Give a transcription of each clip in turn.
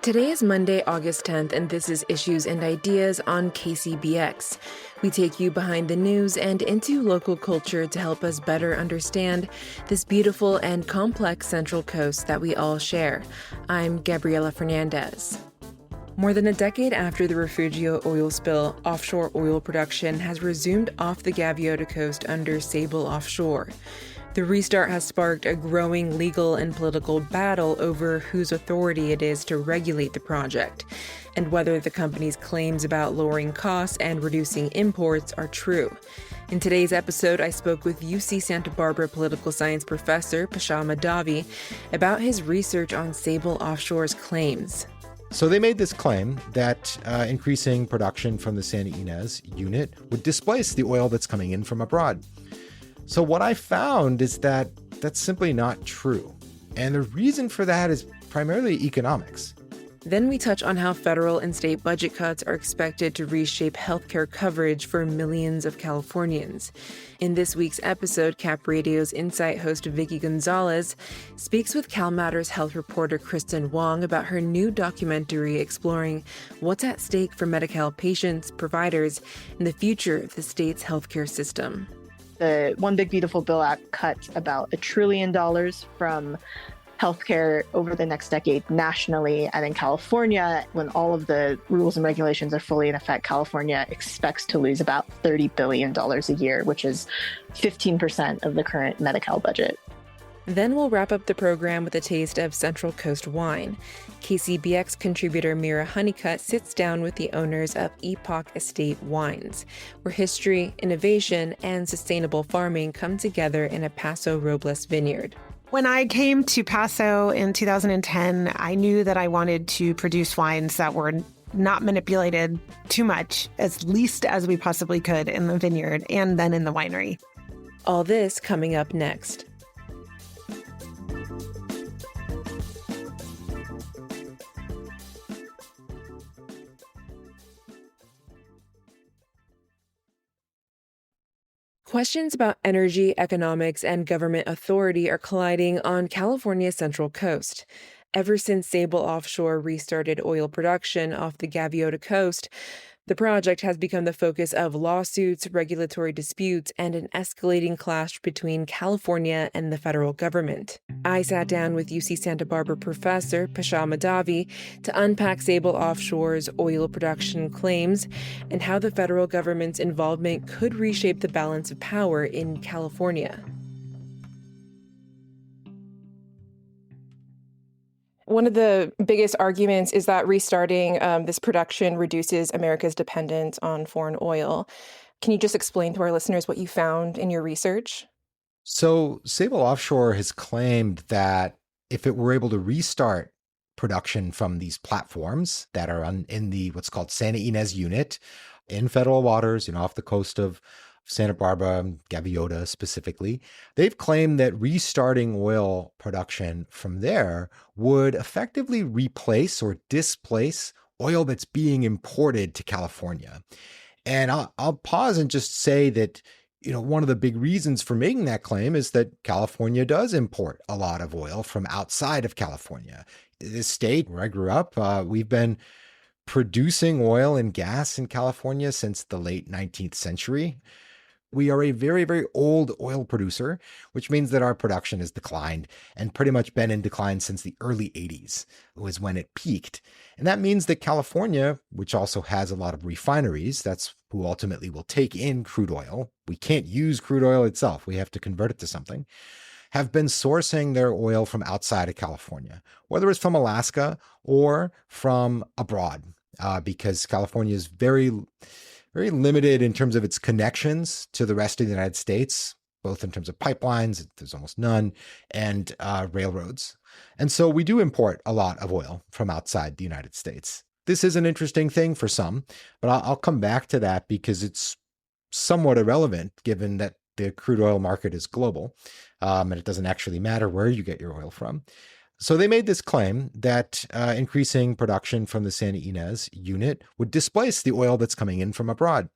Today is Monday, August 10th, and this is Issues and Ideas on KCBX. We take you behind the news and into local culture to help us better understand this beautiful and complex Central Coast that we all share. I'm Gabriela Fernandez. More than a decade after the Refugio oil spill, offshore oil production has resumed off the Gaviota Coast under Sable Offshore. The restart has sparked a growing legal and political battle over whose authority it is to regulate the project, and whether the company's claims about lowering costs and reducing imports are true. In today's episode, I spoke with UC Santa Barbara political science professor Paasha Mahdavi about his research on Sable Offshore's claims. So they made this claim that increasing production from the Santa Ynez unit would displace the oil that's coming in from abroad. So what I found is that that's simply not true. And the reason for that is primarily economics. Then we touch on how federal and state budget cuts are expected to reshape healthcare coverage for millions of Californians. In this week's episode, CapRadio's Insight host Vicki Gonzalez speaks with CalMatters health reporter Kristen Hwang about her new documentary exploring what's at stake for Medi-Cal patients, providers, and the future of the state's healthcare system. The One Big Beautiful Bill Act cut about $1 trillion from healthcare over the next decade nationally. And in California, when all of the rules and regulations are fully in effect, California expects to lose about $30 billion a year, which is 15% of the current Medi-Cal budget. Then we'll wrap up the program with a taste of Central Coast wine. KCBX contributor Mira Honeycutt sits down with the owners of Epoch Estate Wines, where history, innovation, and sustainable farming come together in a Paso Robles vineyard. When I came to Paso in 2010, I knew that I wanted to produce wines that were not manipulated too much, as least as we possibly could in the vineyard and then in the winery. All this coming up next. Questions about energy, economics, and government authority are colliding on California's Central Coast. Ever since Sable Offshore restarted oil production off the Gaviota Coast, the project has become the focus of lawsuits, regulatory disputes, and an escalating clash between California and the federal government. I sat down with UC Santa Barbara professor Paasha Mahdavi to unpack Sable Offshore's oil production claims and how the federal government's involvement could reshape the balance of power in California. One of the biggest arguments is that restarting this production reduces America's dependence on foreign oil. Can you just explain to our listeners what you found in your research? So Sable Offshore has claimed that if it were able to restart production from these platforms that are in the what's called Santa Ynez unit in federal waters, off the coast of Santa Barbara, Gaviota specifically, they've claimed that restarting oil production from there would effectively replace or displace oil that's being imported to California. And I'll pause and just say that, one of the big reasons for making that claim is that California does import a lot of oil from outside of California. This state where I grew up, we've been producing oil and gas in California since the late 19th century. We are a very, very old oil producer, which means that our production has declined and pretty much been in decline since the early 80s was when it peaked. And that means that California, which also has a lot of refineries, that's who ultimately will take in crude oil. We can't use crude oil itself. We have to convert it to something. Have been sourcing their oil from outside of California, whether it's from Alaska or from abroad, because California is very limited in terms of its connections to the rest of the United States, both in terms of pipelines, there's almost none, and railroads. And so we do import a lot of oil from outside the United States. This is an interesting thing for some, but I'll come back to that because it's somewhat irrelevant given that the crude oil market is global, and it doesn't actually matter where you get your oil from. So they made this claim that increasing production from the Santa Ynez unit would displace the oil that's coming in from abroad.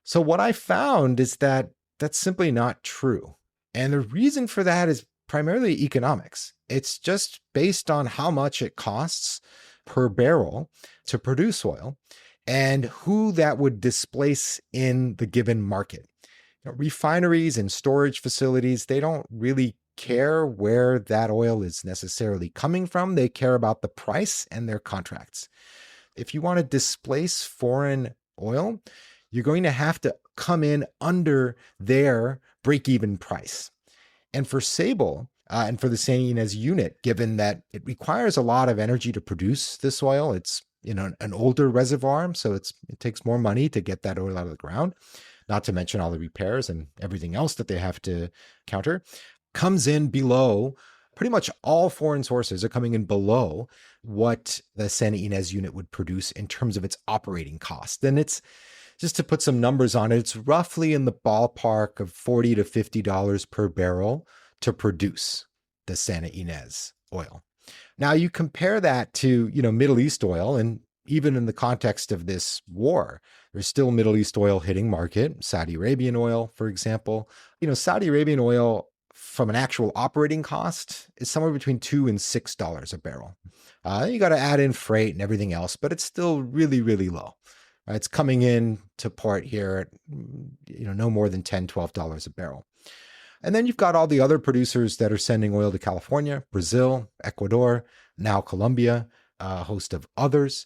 So what I found is that that's simply not true. And the reason for that is primarily economics. It's just based on how much it costs per barrel to produce oil, and who that would displace in the given market. Refineries and storage facilities, they don't really care where that oil is necessarily coming from. They care about the price and their contracts. If you want to displace foreign oil, you're going to have to come in under their break-even price. And for Sable and for the Santa Ynez unit, given that it requires a lot of energy to produce this oil, it's an older reservoir, so it takes more money to get that oil out of the ground, not to mention all the repairs and everything else that they have to counter, comes in below. Pretty much all foreign sources are coming in below what the Santa Ynez unit would produce in terms of its operating cost. And it's, just to put some numbers on it, it's roughly in the ballpark of $40 to $50 per barrel to produce the Santa Ynez oil. Now you compare that to, Middle East oil, and even in the context of this war, there's still Middle East oil hitting market, Saudi Arabian oil, for example. Saudi Arabian oil from an actual operating cost is somewhere between $2 and $6 a barrel. You got to add in freight and everything else, but it's still really, really low. It's coming in to port here at, no more than $10, $12 a barrel. And then you've got all the other producers that are sending oil to California, Brazil, Ecuador, now Colombia, a host of others.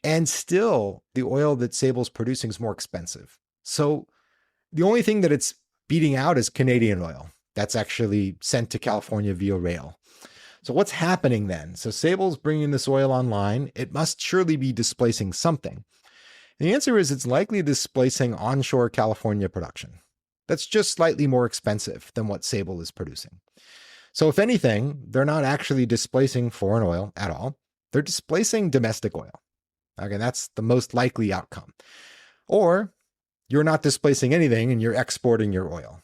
And still, the oil that Sable's producing is more expensive. So the only thing that it's beating out is Canadian oil that's actually sent to California via rail. So what's happening then? So Sable's bringing this oil online. It must surely be displacing something. And the answer is it's likely displacing onshore California production. That's just slightly more expensive than what Sable is producing. So if anything, they're not actually displacing foreign oil at all. They're displacing domestic oil. Okay, that's the most likely outcome. Or you're not displacing anything and you're exporting your oil,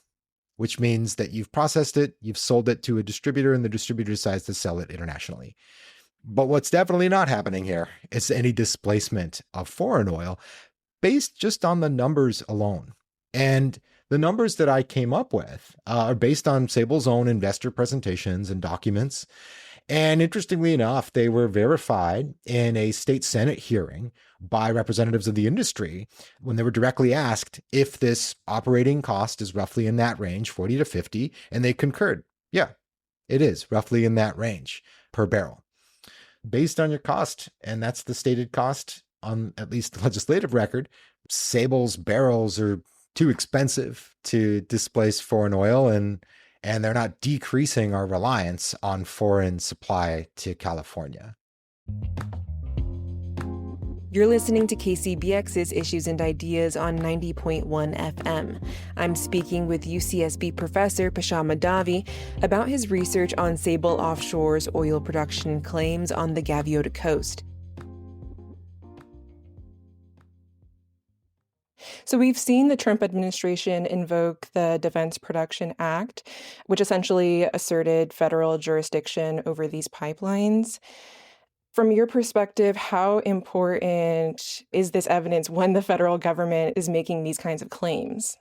which means that you've processed it, you've sold it to a distributor, and the distributor decides to sell it internationally. But what's definitely not happening here is any displacement of foreign oil based just on the numbers alone. And the numbers that I came up with are based on Sable's own investor presentations and documents. And interestingly enough, they were verified in a state Senate hearing by representatives of the industry when they were directly asked if this operating cost is roughly in that range, 40 to 50, and they concurred. Yeah, it is roughly in that range per barrel. Based on your cost, and that's the stated cost on at least the legislative record, Sable's barrels are too expensive to displace foreign oil, and they're not decreasing our reliance on foreign supply to California. You're listening to KCBX's Issues and Ideas on 90.1 FM. I'm speaking with UCSB professor Paasha Mahdavi about his research on Sable Offshore's oil production claims on the Gaviota Coast. So we've seen the Trump administration invoke the Defense Production Act, which essentially asserted federal jurisdiction over these pipelines. From your perspective, how important is this evidence when the federal government is making these kinds of claims?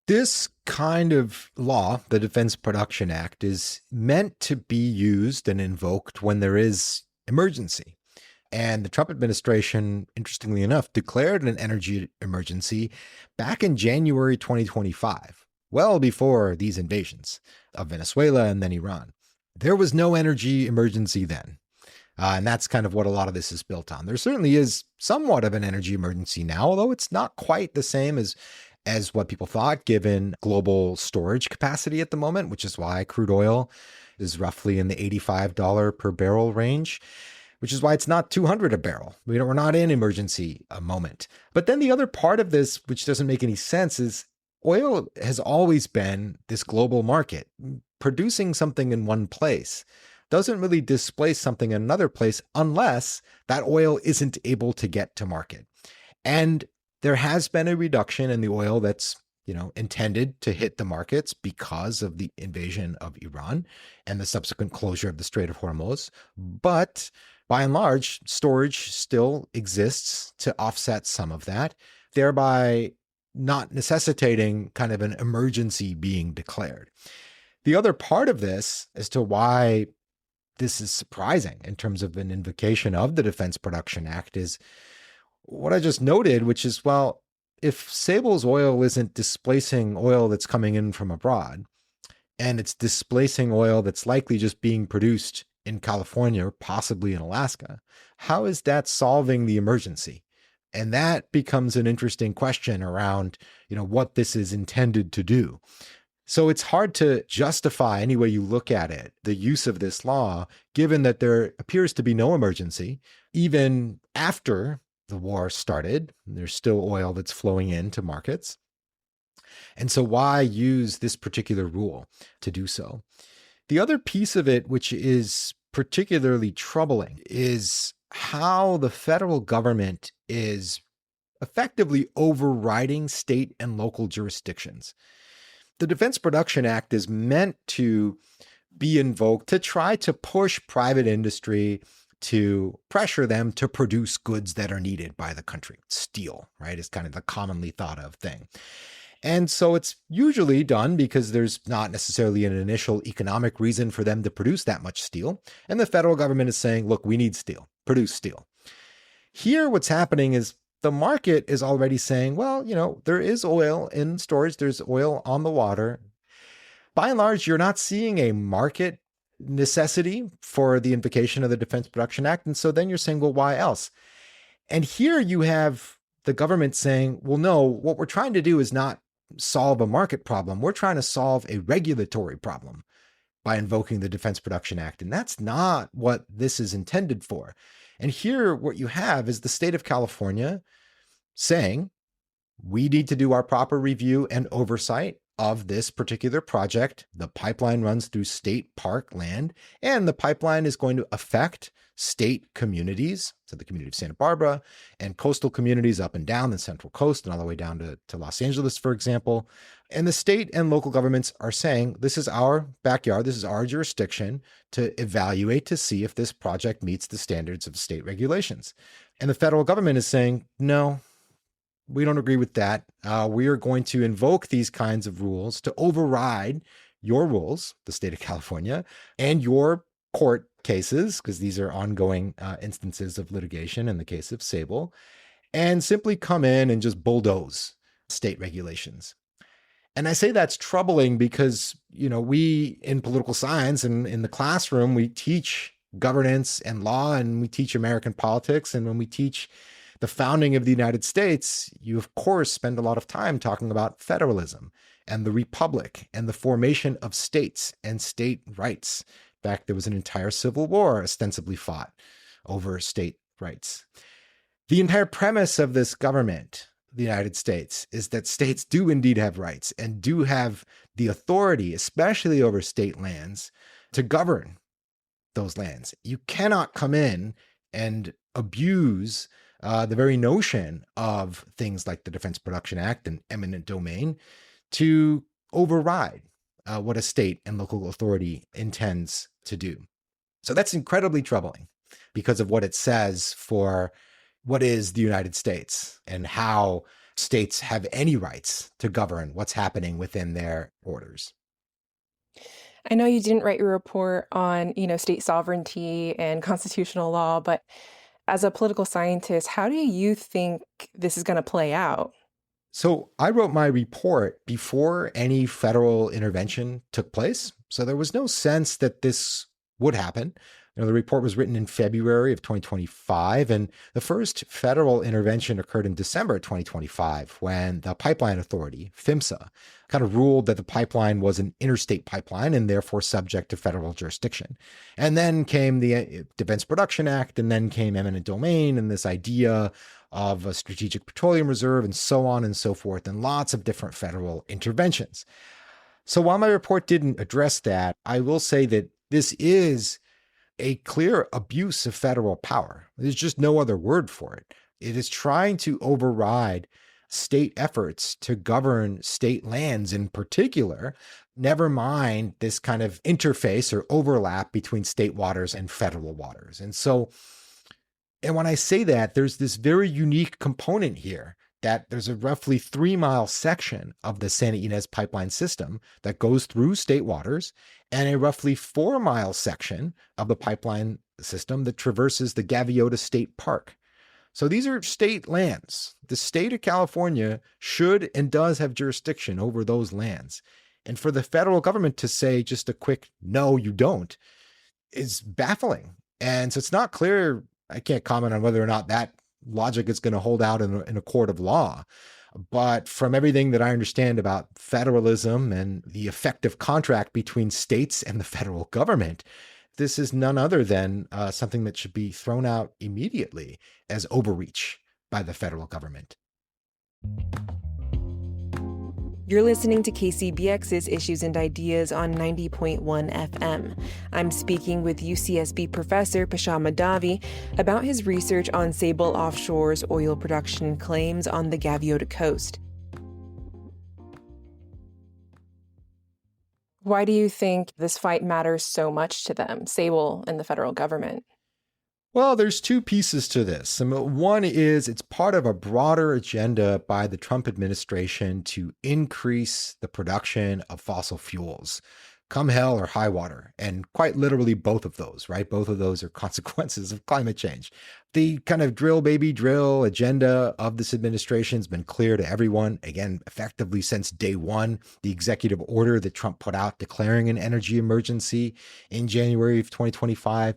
This kind of law, the Defense Production Act, is meant to be used and invoked when there is emergency. And the Trump administration, interestingly enough, declared an energy emergency back in January 2025, well before these invasions of Venezuela and then Iran. There was no energy emergency then. And that's kind of what a lot of this is built on. There certainly is somewhat of an energy emergency now, although it's not quite the same as what people thought, given global storage capacity at the moment, which is why crude oil is roughly in the $85 per barrel range, which is why it's not $200 a barrel. We're not in emergency moment. But then the other part of this, which doesn't make any sense, is oil has always been this global market. Producing something in one place doesn't really displace something in another place unless that oil isn't able to get to market. And there has been a reduction in the oil that's, intended to hit the markets because of the invasion of Iran and the subsequent closure of the Strait of Hormuz. But by and large, storage still exists to offset some of that, thereby not necessitating kind of an emergency being declared. The other part of this as to why this is surprising in terms of an invocation of the Defense Production Act is what I just noted, which is, well, if Sable's oil isn't displacing oil that's coming in from abroad, and it's displacing oil that's likely just being produced in California or possibly in Alaska, how is that solving the emergency? And that becomes an interesting question around, what this is intended to do. So it's hard to justify any way you look at it, the use of this law, given that there appears to be no emergency, even after the war started. There's still oil that's flowing into markets. And so why use this particular rule to do so? The other piece of it, which is particularly troubling, is how the federal government is effectively overriding state and local jurisdictions. The Defense Production Act is meant to be invoked to try to push private industry, to pressure them to produce goods that are needed by the country. Steel, right, is kind of the commonly thought of thing. And so it's usually done because there's not necessarily an initial economic reason for them to produce that much steel. And the federal government is saying, look, we need steel, produce steel. Here, what's happening is the market is already saying, well, there is oil in storage, there's oil on the water. By and large, you're not seeing a market necessity for the invocation of the Defense Production Act. And so then you're saying, well, why else? And here you have the government saying, well, no, what we're trying to do is not solve a market problem. We're trying to solve a regulatory problem by invoking the Defense Production Act. And that's not what this is intended for. And here, what you have is the state of California saying, we need to do our proper review and oversight of this particular project. The pipeline runs through state park land, and the pipeline is going to affect state communities, so the community of Santa Barbara, and coastal communities up and down the Central Coast and all the way down to Los Angeles, for example. And the state and local governments are saying, this is our backyard, this is our jurisdiction to evaluate to see if this project meets the standards of state regulations. And the federal government is saying, no, we don't agree with that. We are going to invoke these kinds of rules to override your rules, the state of California, and your court cases, because these are ongoing instances of litigation in the case of Sable, and simply come in and just bulldoze state regulations. And I say that's troubling because, we in political science and in the classroom, we teach governance and law, and we teach American politics. And when we teach the founding of the United States, you, of course, spend a lot of time talking about federalism and the republic and the formation of states and state rights. In fact, there was an entire civil war ostensibly fought over state rights. The entire premise of this government, the United States, is that states do indeed have rights and do have the authority, especially over state lands, to govern those lands. You cannot come in and abuse the very notion of things like the Defense Production Act and eminent domain to override what a state and local authority intends to do. So that's incredibly troubling because of what it says for what is the United States and how states have any rights to govern what's happening within their borders. I know you didn't write your report on, state sovereignty and constitutional law, but as a political scientist, how do you think this is going to play out? So I wrote my report before any federal intervention took place. So there was no sense that this would happen. The report was written in February of 2025, and the first federal intervention occurred in December 2025 when the Pipeline Authority, PHMSA, kind of ruled that the pipeline was an interstate pipeline and therefore subject to federal jurisdiction. And then came the Defense Production Act, and then came eminent domain and this idea of a strategic petroleum reserve and so on and so forth, and lots of different federal interventions. So while my report didn't address that, I will say that this is a clear abuse of federal power. There's just no other word for it. It is trying to override state efforts to govern state lands in particular, never mind this kind of interface or overlap between state waters and federal waters. And when I say that, there's this very unique component here that there's a roughly 3-mile section of the Santa Ynez pipeline system that goes through state waters and a roughly 4-mile section of the pipeline system that traverses the Gaviota State Park. So these are state lands. The state of California should and does have jurisdiction over those lands. And for the federal government to say just a quick, no, you don't, is baffling. And so it's not clear, I can't comment on whether or not that logic is going to hold out in a court of law. But from everything that I understand about federalism and the effective contract between states and the federal government, this is none other than something that should be thrown out immediately as overreach by the federal government. You're listening to KCBX's Issues and Ideas on 90.1 FM. I'm speaking with UCSB professor Paasha Mahdavi about his research on Sable Offshore's oil production claims on the Gaviota Coast. Why do you think this fight matters so much to them, Sable and the federal government? Well, there's two pieces to this. One is it's part of a broader agenda by the Trump administration to increase the production of fossil fuels, come hell or high water. And quite literally both of those, right? Both of those are consequences of climate change. The kind of drill, baby, drill agenda of this administration has been clear to everyone, again, effectively since day one. The executive order that Trump put out declaring an energy emergency in January of 2025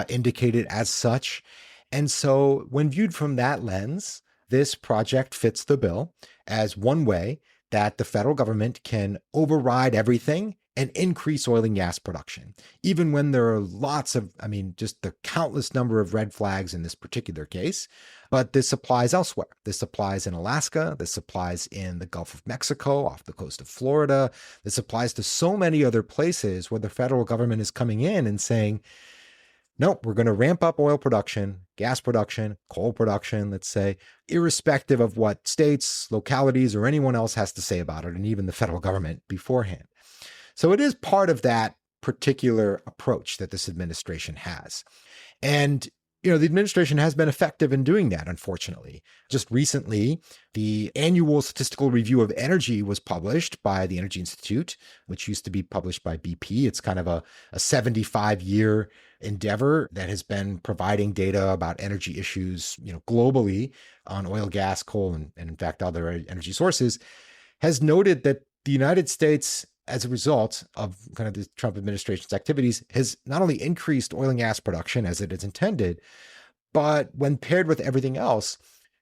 indicated as such. And so when viewed from that lens, this project fits the bill as one way that the federal government can override everything and increase oil and gas production, even when there are lots of, just the countless number of red flags in this particular case. But this applies elsewhere. This applies in Alaska. This applies in the Gulf of Mexico, off the coast of Florida. This applies to so many other places where the federal government is coming in and saying, nope, we're going to ramp up oil production, gas production, coal production, let's say, irrespective of what states, localities, or anyone else has to say about it, and even the federal government beforehand. So it is part of that particular approach that this administration has. And, the administration has been effective in doing that, unfortunately. Just recently, the annual statistical review of energy was published by the Energy Institute, which used to be published by BP. It's kind of a 75-year endeavor that has been providing data about energy issues, globally on oil, gas, coal, and in fact, other energy sources, has noted that the United States, as a result of kind of the Trump administration's activities, has not only increased oil and gas production as it is intended, but when paired with everything else,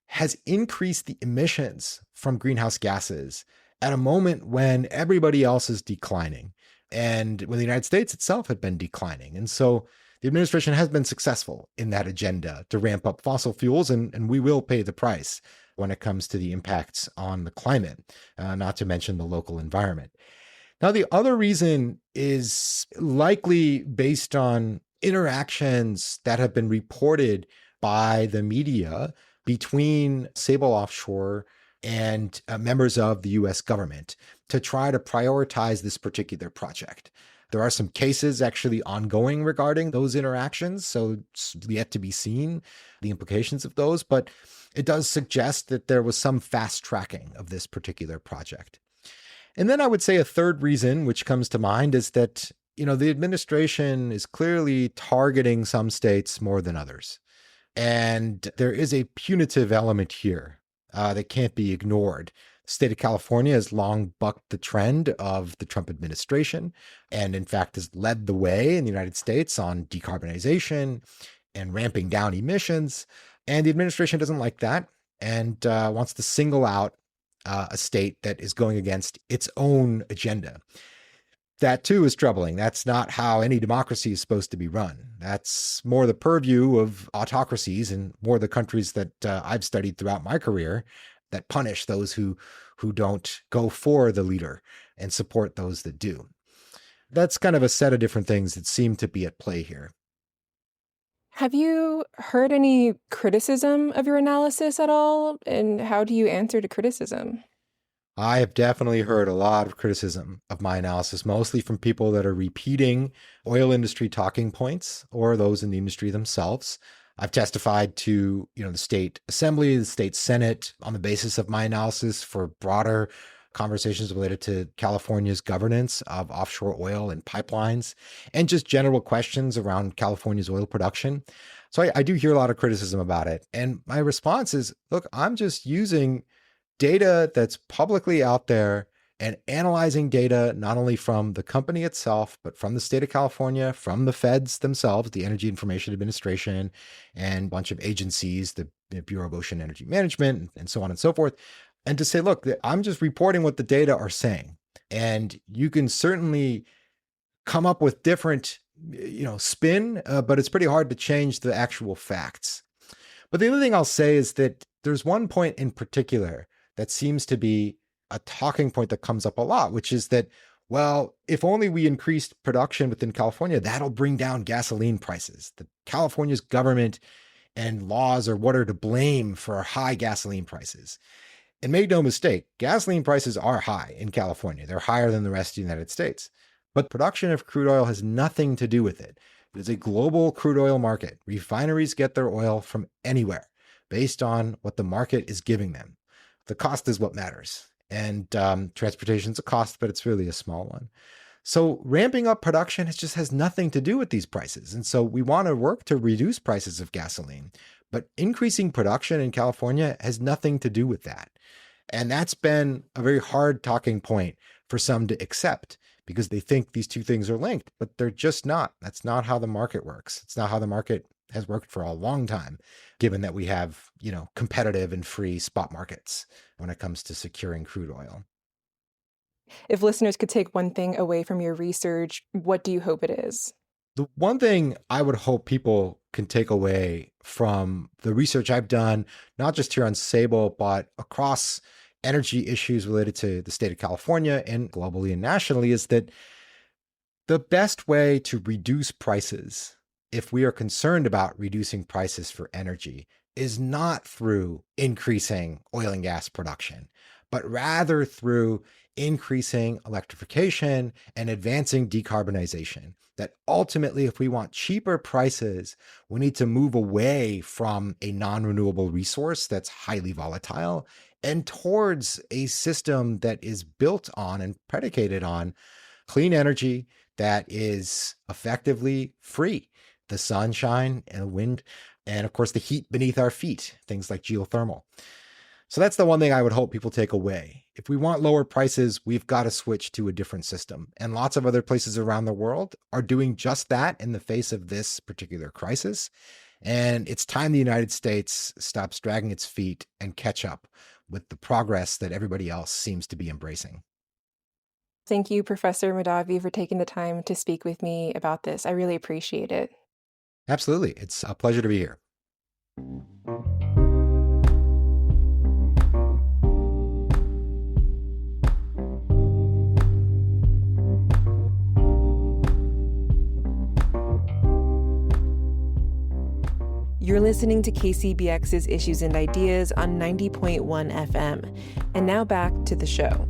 has increased the emissions from greenhouse gases at a moment when everybody else is declining and when the United States itself had been declining. And so the administration has been successful in that agenda to ramp up fossil fuels, and we will pay the price when it comes to the impacts on the climate, not to mention the local environment. Now, the other reason is likely based on interactions that have been reported by the media between Sable Offshore and members of the U.S. government to try to prioritize this particular project. There are some cases actually ongoing regarding those interactions, so it's yet to be seen the implications of those, but it does suggest that there was some fast tracking of this particular project. And then I would say a third reason, which comes to mind, is that, the administration is clearly targeting some states more than others. And there is a punitive element here that can't be ignored. The state of California has long bucked the trend of the Trump administration and, in fact, has led the way in the United States on decarbonization and ramping down emissions. And the administration doesn't like that and wants to single out a state that is going against its own agenda. That too is troubling. That's not how any democracy is supposed to be run. That's more the purview of autocracies and more the countries that I've studied throughout my career that punish those who don't go for the leader and support those that do. That's kind of a set of different things that seem to be at play here. Have you heard any criticism of your analysis at all? And how do you answer to criticism? I have definitely heard a lot of criticism of my analysis, mostly from people that are repeating oil industry talking points or those in the industry themselves. I've testified to, the state assembly, the state senate on the basis of my analysis for broader conversations related to California's governance of offshore oil and pipelines, and just general questions around California's oil production. So I do hear a lot of criticism about it. And my response is, look, I'm just using data that's publicly out there and analyzing data not only from the company itself, but from the state of California, from the feds themselves, the Energy Information Administration, and a bunch of agencies, the Bureau of Ocean Energy Management, and so on and so forth. And to say, look, I'm just reporting what the data are saying. And you can certainly come up with different, spin, but it's pretty hard to change the actual facts. But the other thing I'll say is that there's one point in particular that seems to be a talking point that comes up a lot, which is that, well, if only we increased production within California, that'll bring down gasoline prices. The California's government and laws are what are to blame for high gasoline prices. And make no mistake, gasoline prices are high in California. They're higher than the rest of the United States. But production of crude oil has nothing to do with it. It is a global crude oil market. Refineries get their oil from anywhere based on what the market is giving them. The cost is what matters. And transportation is a cost, but it's really a small one. So ramping up production just has nothing to do with these prices. And so we want to work to reduce prices of gasoline, but increasing production in California has nothing to do with that. And that's been a very hard talking point for some to accept because they think these two things are linked, but they're just not. That's not how the market works. It's not how the market has worked for a long time, given that we have, competitive and free spot markets when it comes to securing crude oil. If listeners could take one thing away from your research, what do you hope it is? The one thing I would hope people can take away from the research I've done, not just here on Sable, but across energy issues related to the state of California and globally and nationally, is that the best way to reduce prices, if we are concerned about reducing prices for energy, is not through increasing oil and gas production, but rather through increasing electrification and advancing decarbonization. That ultimately, if we want cheaper prices, we need to move away from a non-renewable resource that's highly volatile and towards a system that is built on and predicated on clean energy that is effectively free. The sunshine and wind, and of course the heat beneath our feet, things like geothermal. So that's the one thing I would hope people take away. If we want lower prices, we've got to switch to a different system. And lots of other places around the world are doing just that in the face of this particular crisis. And it's time the United States stops dragging its feet and catch up with the progress that everybody else seems to be embracing. Thank you, Professor Mahdavi, for taking the time to speak with me about this. I really appreciate it. Absolutely. It's a pleasure to be here. You're listening to KCBX's Issues and Ideas on 90.1 FM. And now back to the show.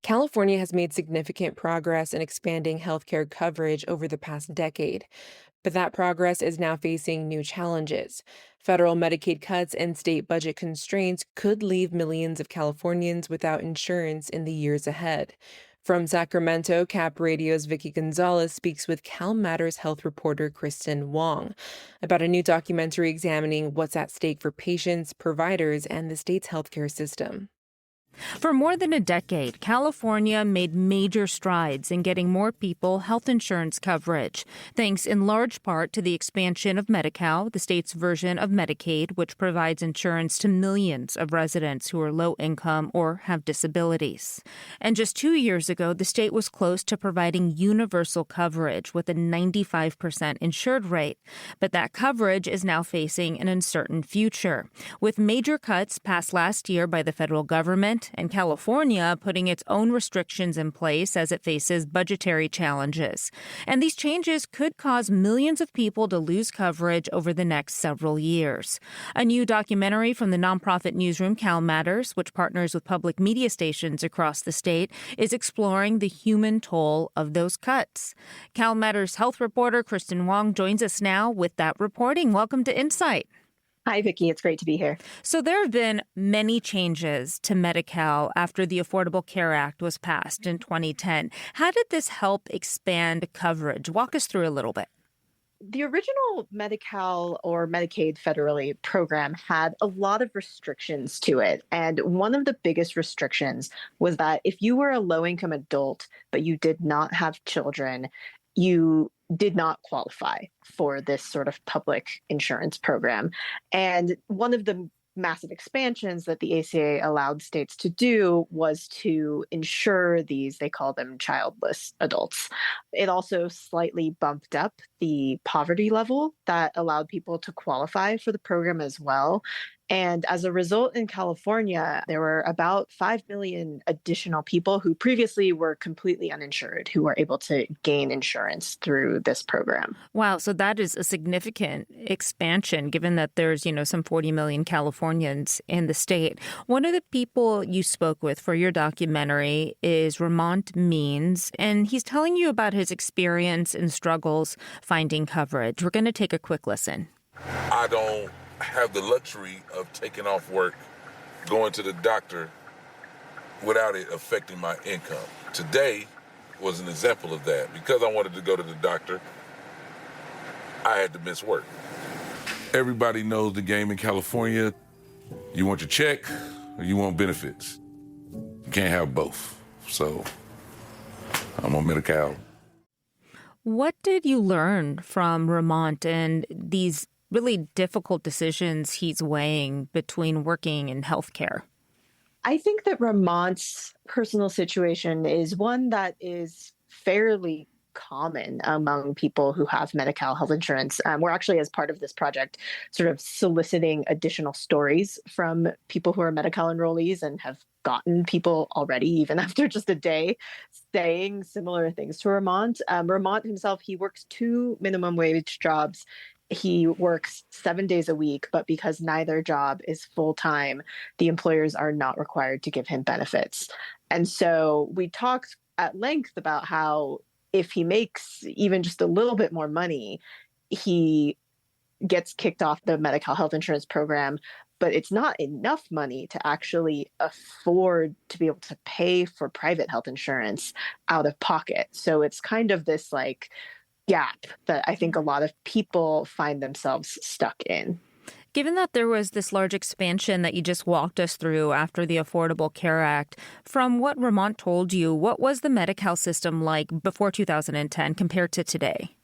California has made significant progress in expanding healthcare coverage over the past decade, but that progress is now facing new challenges. Federal Medicaid cuts and state budget constraints could leave millions of Californians without insurance in the years ahead. From Sacramento, CapRadio's Vicki Gonzalez speaks with CalMatters health reporter Kristen Hwang about a new documentary examining what's at stake for patients, providers, and the state's healthcare system. For more than a decade, California made major strides in getting more people health insurance coverage, thanks in large part to the expansion of Medi-Cal, the state's version of Medicaid, which provides insurance to millions of residents who are low income or have disabilities. And just 2 years ago, the state was close to providing universal coverage with a 95% insured rate. But that coverage is now facing an uncertain future. With major cuts passed last year by the federal government, state, and California putting its own restrictions in place as it faces budgetary challenges. And these changes could cause millions of people to lose coverage over the next several years. A new documentary from the nonprofit newsroom CalMatters, which partners with public media stations across the state, is exploring the human toll of those cuts. CalMatters health reporter Kristen Hwang joins us now with that reporting. Welcome to Insight. Hi, Vicki. It's great to be here. So there have been many changes to Medi-Cal after the Affordable Care Act was passed in 2010. How did this help expand coverage? Walk us through a little bit. The original Medi-Cal or Medicaid federally program had a lot of restrictions to it. And one of the biggest restrictions was that if you were a low-income adult, but you did not have children, you did not qualify for this sort of public insurance program. And one of the massive expansions that the ACA allowed states to do was to insure these, they call them childless adults. It also slightly bumped up the poverty level that allowed people to qualify for the program as well. And as a result, in California, there were about 5 million additional people who previously were completely uninsured who were able to gain insurance through this program. Wow. So that is a significant expansion, given that there's, some 40 million Californians in the state. One of the people you spoke with for your documentary is Ramont Means, and he's telling you about his experience and struggles finding coverage. We're going to take a quick listen. I don't have the luxury of taking off work, going to the doctor without it affecting my income. Today was an example of that. Because I wanted to go to the doctor, I had to miss work. Everybody knows the game in California. You want your check or you want benefits. You can't have both. So I'm on Medi-Cal. What did you learn from Ramont and these really difficult decisions he's weighing between working and healthcare? I think that Ramont's personal situation is one that is fairly common among people who have Medi-Cal health insurance. We're actually, as part of this project, sort of soliciting additional stories from people who are Medi-Cal enrollees and have gotten people already, even after just a day, saying similar things to Ramont. Ramont himself, he works 2 minimum wage jobs. He works 7 days a week, but because neither job is full-time, the employers are not required to give him benefits. And so we talked at length about how if he makes even just a little bit more money, he gets kicked off the Medi-Cal health insurance program, but it's not enough money to actually afford to be able to pay for private health insurance out of pocket. So it's kind of this gap that I think a lot of people find themselves stuck in. Given that there was this large expansion that you just walked us through after the Affordable Care Act, from what Ramont told you, what was the Medi-Cal system like before 2010 compared to today?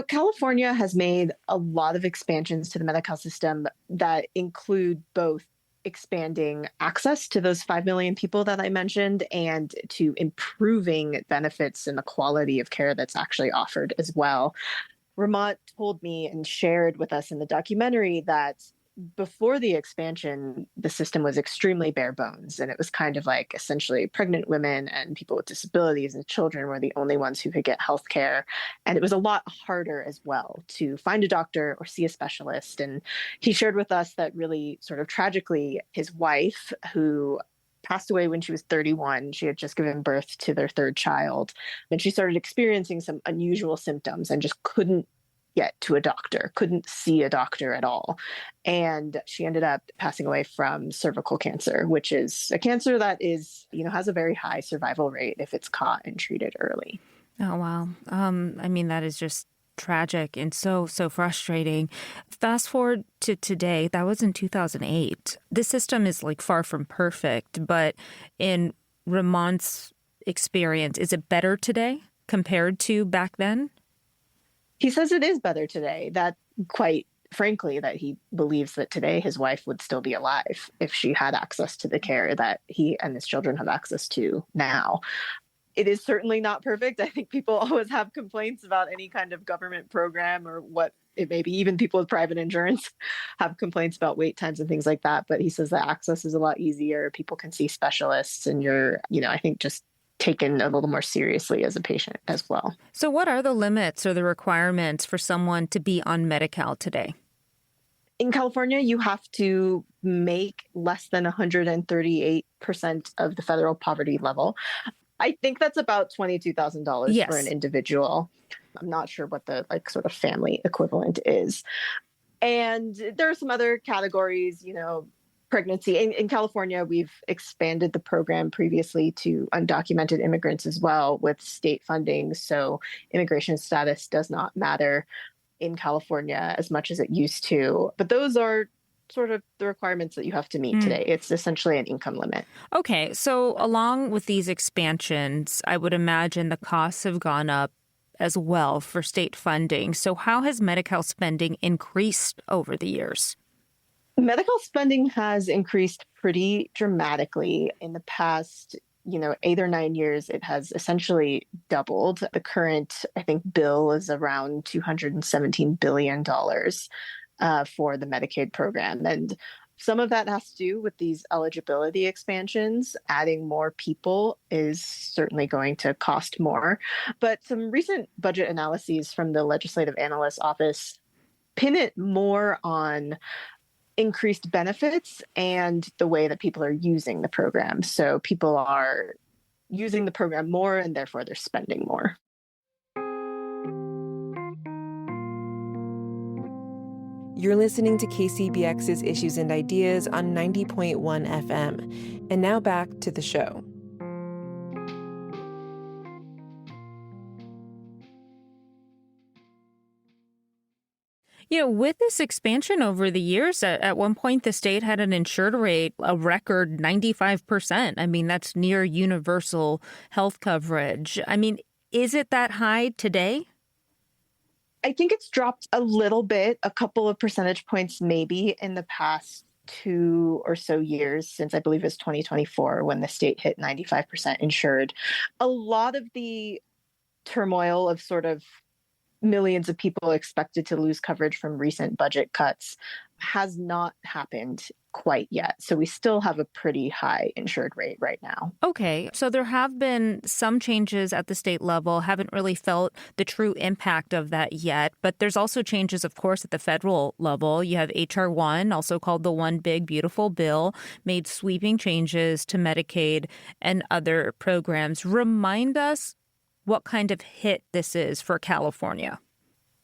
California has made a lot of expansions to the Medi-Cal system that include both expanding access to those 5 million people that I mentioned and to improving benefits and the quality of care that's actually offered as well. Ramont told me and shared with us in the documentary that before the expansion, the system was extremely bare bones. And it was kind of like essentially pregnant women and people with disabilities and children were the only ones who could get health care. And it was a lot harder as well to find a doctor or see a specialist. And he shared with us that really sort of tragically, his wife, who passed away when she was 31. She had just given birth to their 3rd child. And she started experiencing some unusual symptoms and just couldn't get to a doctor, couldn't see a doctor at all. And she ended up passing away from cervical cancer, which is a cancer that has a very high survival rate if it's caught and treated early. Oh, wow. That is just tragic and so frustrating. Fast forward to today, that was in 2008. This system is far from perfect, but in Ramont's experience, is it better today compared to back then? He says it is better today. That quite frankly, that he believes that today his wife would still be alive if she had access to the care that he and his children have access to now. It is certainly not perfect. I think people always have complaints about any kind of government program or what it may be even people with private insurance have complaints about wait times and things like that. But he says the access is a lot easier. People can see specialists and you're, I think just taken a little more seriously as a patient as well. So what are the limits or the requirements for someone to be on Medi-Cal today? In California, you have to make less than 138% of the federal poverty level. I think that's about $22,000 for an individual. I'm not sure what the sort of family equivalent is. And there are some other categories, pregnancy. In California, we've expanded the program previously to undocumented immigrants as well with state funding. So immigration status does not matter in California as much as it used to. But those are sort of the requirements that you have to meet today. It's essentially an income limit. Okay. So along with these expansions, I would imagine the costs have gone up as well for state funding. So how has Medi-Cal spending increased over the years? Medical spending has increased pretty dramatically in the past 8 or 9 years. It has essentially doubled. The current, I think, bill is around $217 billion for the Medicaid program. And some of that has to do with these eligibility expansions. Adding more people is certainly going to cost more. But some recent budget analyses from the Legislative Analyst's Office pin it more on increased benefits and the way that people are using the program. So people are using the program more and therefore they're spending more. You're listening to KCBX's Issues and Ideas on 90.1 FM. And now back to the show. With this expansion over the years, at one point the state had an insured rate, a record 95%. I mean, that's near universal health coverage. I mean, is it that high today? I think it's dropped a little bit, a couple of percentage points maybe in the past 2 or so years since I believe it's 2024 when the state hit 95% insured. A lot of the turmoil of sort of millions of people expected to lose coverage from recent budget cuts has not happened quite yet. So we still have a pretty high insured rate right now. Okay. So there have been some changes at the state level, haven't really felt the true impact of that yet. But there's also changes, of course, at the federal level. You have H.R. 1, also called the One Big Beautiful Bill, made sweeping changes to Medicaid and other programs. Remind us what kind of hit this is for California.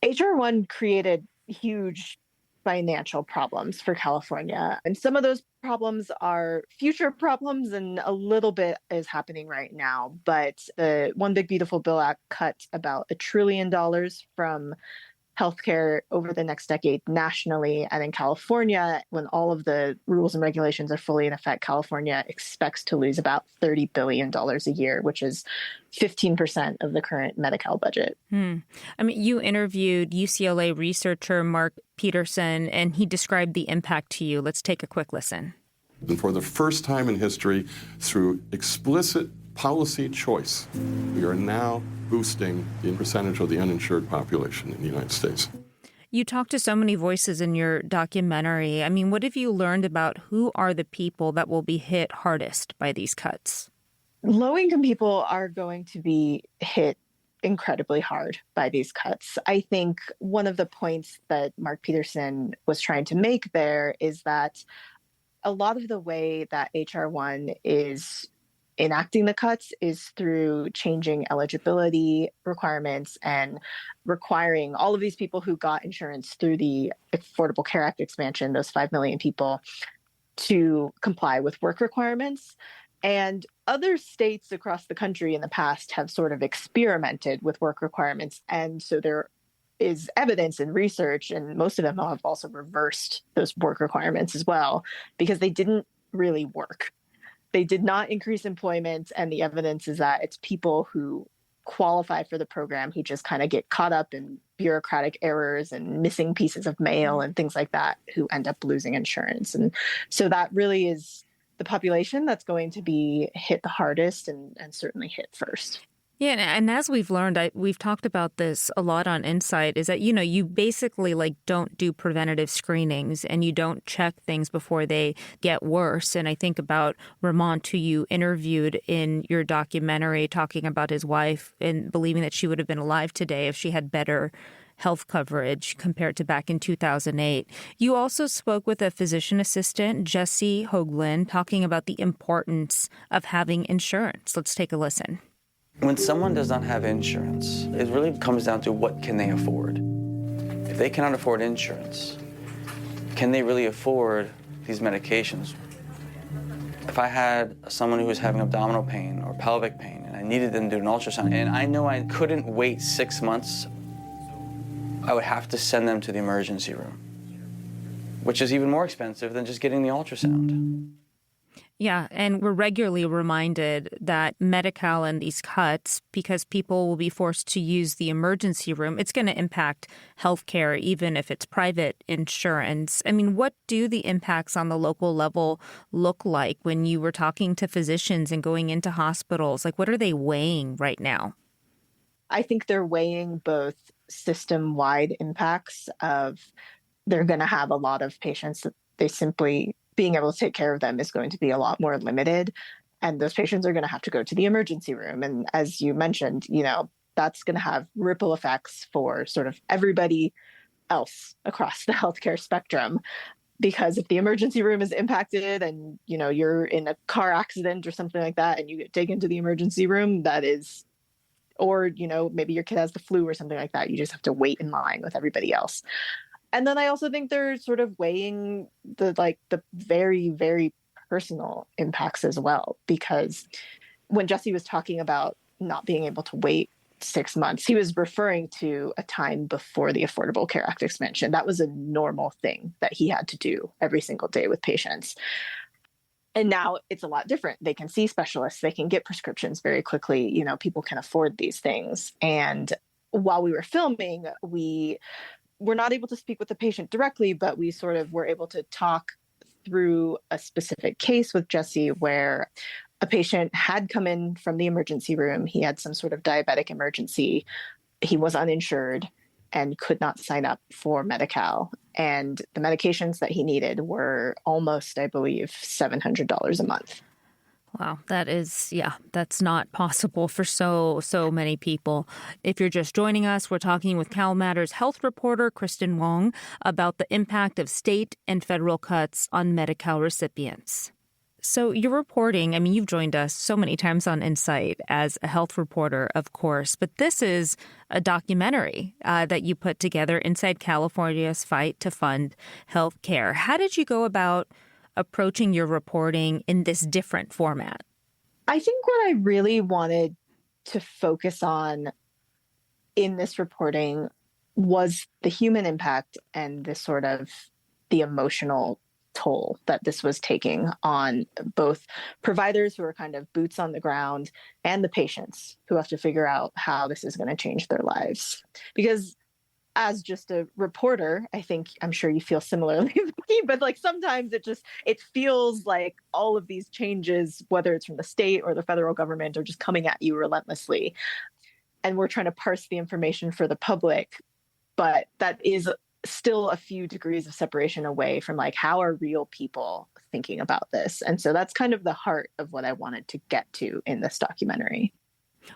H.R. 1 created huge financial problems for California. And some of those problems are future problems and a little bit is happening right now. But the One Big Beautiful Bill Act cut about $1 trillion from healthcare over the next decade nationally. And in California, when all of the rules and regulations are fully in effect, California expects to lose about $30 billion a year, which is 15% of the current Medi-Cal budget. I mean, you interviewed UCLA researcher Mark Peterson, and he described the impact to you. Let's take a quick listen. And for the first time in history, through explicit policy choice, we are now boosting the percentage of the uninsured population in the United States. You talked to so many voices in your documentary. I mean, what have you learned about who are the people that will be hit hardest by these cuts? Low-income people are going to be hit incredibly hard by these cuts. I think one of the points that Mark Peterson was trying to make there is that a lot of the way that H.R. 1 is enacting the cuts is through changing eligibility requirements and requiring all of these people who got insurance through the Affordable Care Act expansion, those 5 million people, to comply with work requirements. And other states across the country in the past have sort of experimented with work requirements. And so there is evidence and research, and most of them have also reversed those work requirements as well, because they didn't really work. They did not increase employment, and the evidence is that it's people who qualify for the program who just kind of get caught up in bureaucratic errors and missing pieces of mail and things like that who end up losing insurance. And so that really is the population that's going to be hit the hardest and certainly hit first. Yeah, and as we've learned, we've talked about this a lot on Insight, is that, you basically don't do preventative screenings and you don't check things before they get worse. And I think about Ramont, who you interviewed in your documentary, talking about his wife and believing that she would have been alive today if she had better health coverage compared to back in 2008. You also spoke with a physician assistant, Jesse Hoagland, talking about the importance of having insurance. Let's take a listen. When someone does not have insurance, it really comes down to what can they afford. If they cannot afford insurance, can they really afford these medications? If I had someone who was having abdominal pain or pelvic pain and I needed them to do an ultrasound and I know I couldn't wait 6 months, I would have to send them to the emergency room, which is even more expensive than just getting the ultrasound. Yeah, and we're regularly reminded that Medi-Cal and these cuts, because people will be forced to use the emergency room, it's going to impact healthcare, even if it's private insurance. I mean, what do the impacts on the local level look like when you were talking to physicians and going into hospitals? What are they weighing right now? I think they're weighing both system-wide impacts of they're going to have a lot of patients that they simply being able to take care of them is going to be a lot more limited. And those patients are going to have to go to the emergency room. And as you mentioned, that's going to have ripple effects for sort of everybody else across the healthcare spectrum. Because if the emergency room is impacted and, you're in a car accident or something like that, and you get taken to the emergency room, that is, or, maybe your kid has the flu or something like that, you just have to wait in line with everybody else. And then I also think they're sort of weighing the very, very personal impacts as well, because when Jesse was talking about not being able to wait 6 months, he was referring to a time before the Affordable Care Act expansion. That was a normal thing that he had to do every single day with patients. And now it's a lot different. They can see specialists, they can get prescriptions very quickly. People can afford these things. And while we were filming, we were not able to speak with the patient directly, but we sort of were able to talk through a specific case with Jesse where a patient had come in from the emergency room. He had some sort of diabetic emergency. He was uninsured and could not sign up for Medi-Cal. And the medications that he needed were almost, I believe, $700 a month. Wow, that's not possible for so many people. If you're just joining us, we're talking with CalMatters health reporter Kristen Hwang about the impact of state and federal cuts on Medi-Cal recipients. So you're reporting, you've joined us so many times on Insight as a health reporter, of course, but this is a documentary that you put together inside California's fight to fund health care. How did you go about approaching your reporting in this different format? I think what I really wanted to focus on in this reporting was the human impact and the emotional toll that this was taking on both providers who are kind of boots on the ground and the patients who have to figure out how this is going to change their lives. Because as just a reporter, I'm sure you feel similarly, Vicki, but sometimes it feels like all of these changes, whether it's from the state or the federal government, are just coming at you relentlessly. And we're trying to parse the information for the public, but that is still a few degrees of separation away from how are real people thinking about this. And so that's kind of the heart of what I wanted to get to in this documentary.